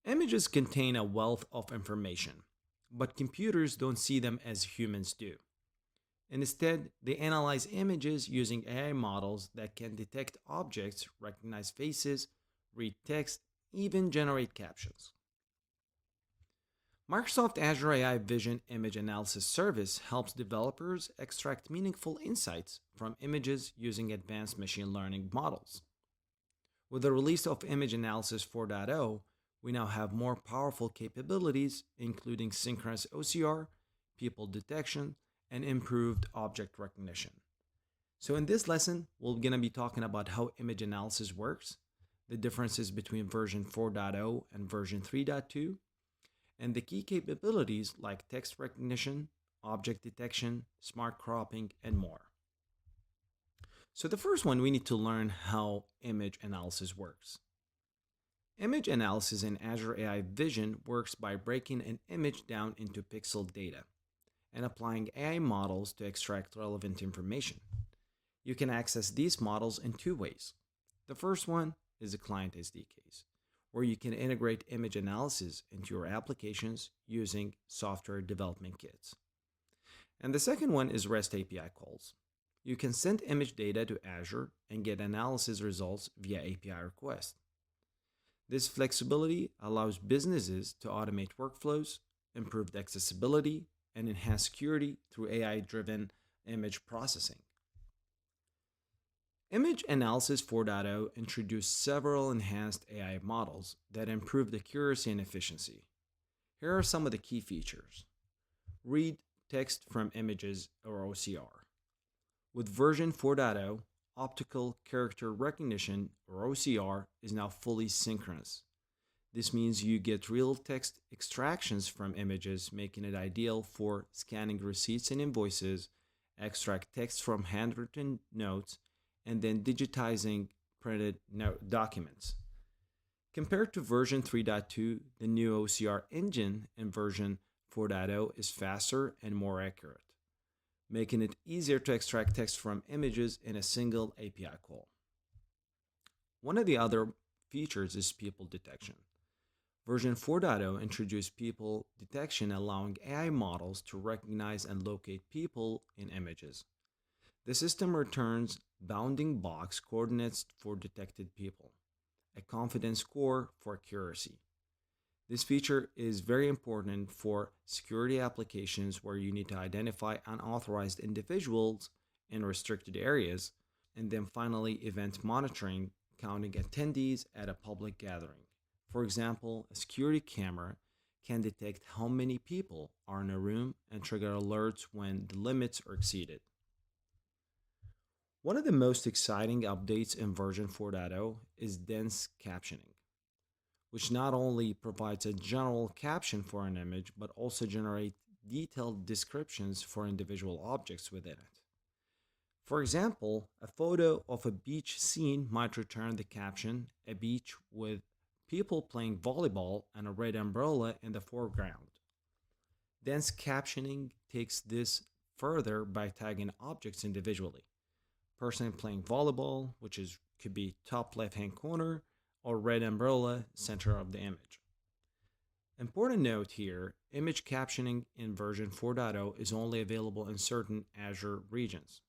Images contain a wealth of information, but computers don't see them as humans do. Instead, they analyze images using AI models that can detect objects, recognize faces, read text, even generate captions. Microsoft Azure AI Vision Image Analysis Service helps developers extract meaningful insights from images using advanced machine learning models. With the release of Image Analysis 4.0, we now have more powerful capabilities, including synchronous OCR, people detection, and improved object recognition. So in this lesson, we're going to be talking about how image analysis works, the differences between version 4.0 and version 3.2, and the key capabilities like text recognition, object detection, smart cropping, and more. So the first one, we need to learn how image analysis works. Image analysis in Azure AI Vision works by breaking an image down into pixel data and applying AI models to extract relevant information. You can access these models in two ways. The first one is the client SDKs, where you can integrate image analysis into your applications using software development kits. And the second one is REST API calls. You can send image data to Azure and get analysis results via API request. This flexibility allows businesses to automate workflows, improve accessibility, and enhance security through AI-driven image processing. Image Analysis 4.0 introduced several enhanced AI models that improved accuracy and efficiency. Here are some of the key features. Read text from images or OCR. With version 4.0, optical character recognition or OCR is now fully synchronous. This means you get real text extractions from images, making it ideal for scanning receipts and invoices, extract text from handwritten notes, and then digitizing printed documents. Compared to version 3.2, the new OCR engine in version 4.0 is faster and more accurate, making it easier to extract text from images in a single API call. One of the other features is people detection. Version 4.0 introduced people detection, allowing AI models to recognize and locate people in images. The system returns bounding box coordinates for detected people, a confidence score for accuracy. This feature is very important for security applications where you need to identify unauthorized individuals in restricted areas, and then finally event monitoring, counting attendees at a public gathering. For example, a security camera can detect how many people are in a room and trigger alerts when the limits are exceeded. One of the most exciting updates in version 4.0 is dense captioning, which not only provides a general caption for an image, but also generates detailed descriptions for individual objects within it. For example, a photo of a beach scene might return the caption, "A beach with people playing volleyball and a red umbrella in the foreground." Dense captioning takes this further by tagging objects individually. Person playing volleyball, which could be top left-hand corner, or red umbrella, center of the image. Important note here, image captioning in version 4.0 is only available in certain Azure regions.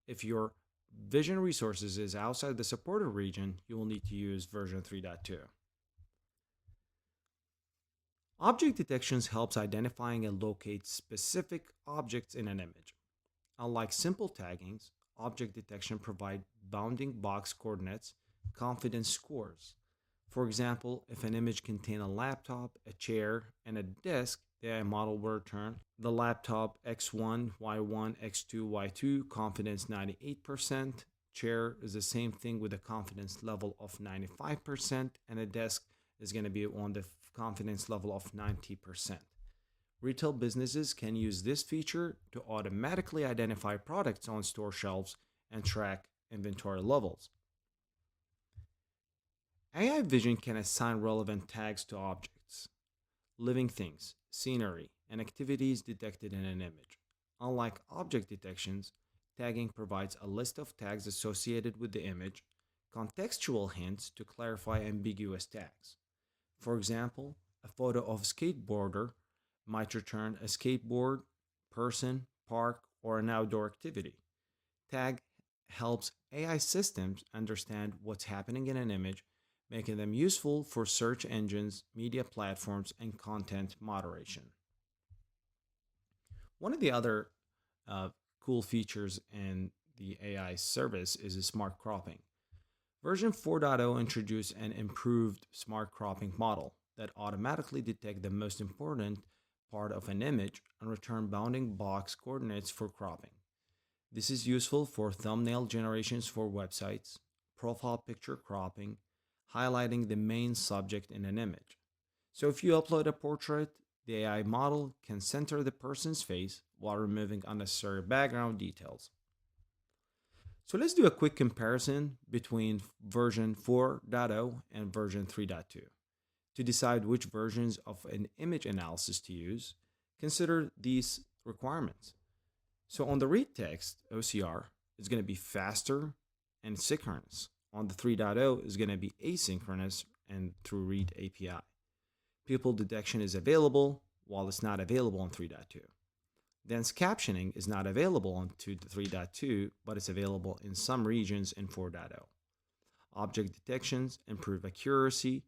If your vision resources is outside the supported region, you will need to use version 3.2. Object detections helps identifying and locate specific objects in an image. Unlike simple taggings, object detection provides bounding box coordinates, confidence scores. For example, if an image contains a laptop, a chair, and a desk, the AI model will return the laptop X1, Y1, X2, Y2, confidence 98%. Chair is the same thing with a confidence level of 95%, and a desk is going to be on the confidence level of 90%. Retail businesses can use this feature to automatically identify products on store shelves and track inventory levels. AI Vision can assign relevant tags to objects, living things, scenery, and activities detected in an image. Unlike object detections, tagging provides a list of tags associated with the image, contextual hints to clarify ambiguous tags. For example, a photo of a skateboarder might return a skateboard, person, park, or an outdoor activity. Tag helps AI systems understand what's happening in an image, making them useful for search engines, media platforms, and content moderation. One of the other uh, cool features in the AI service is smart cropping. Version 4.0 introduced an improved smart cropping model that automatically detects the most important part of an image and return bounding box coordinates for cropping. This is useful for thumbnail generations for websites, profile picture cropping, highlighting the main subject in an image. So if you upload a portrait, the AI model can center the person's face while removing unnecessary background details. So let's do a quick comparison between version 4.0 and version 3.2. To decide which versions of an image analysis to use, consider these requirements. So on the read text, OCR is going to be faster and synchronous. On the 3.0 is going to be asynchronous and through read API. Pupil detection is available while it's not available on 3.2. Dense captioning is not available on 3.2, but it's available in some regions in 4.0. Object detections improve accuracy,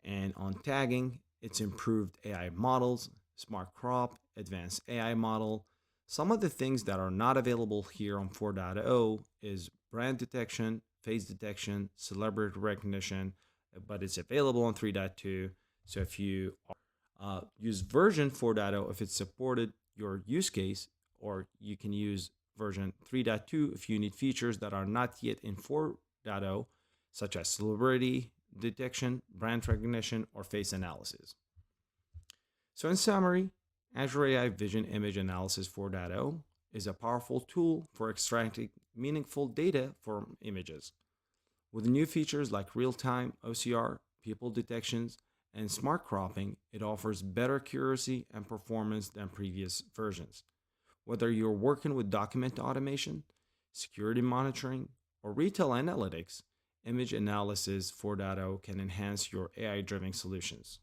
and on tagging, it's improved AI models, smart crop, advanced AI model. Some of the things that are not available here on 4.0 is brand detection, face detection, celebrity recognition, but it's available on 3.2. So if you use version 4.0 if it's supported your use case, or you can use version 3.2 if you need features that are not yet in 4.0, such as celebrity detection, brand recognition, or face analysis. So in summary, Azure AI Vision Image Analysis 4.0 is a powerful tool for extracting meaningful data from images. With new features like real-time OCR, people detections, and smart cropping, it offers better accuracy and performance than previous versions. Whether you're working with document automation, security monitoring, or retail analytics, Image Analysis 4.0 can enhance your AI driven solutions.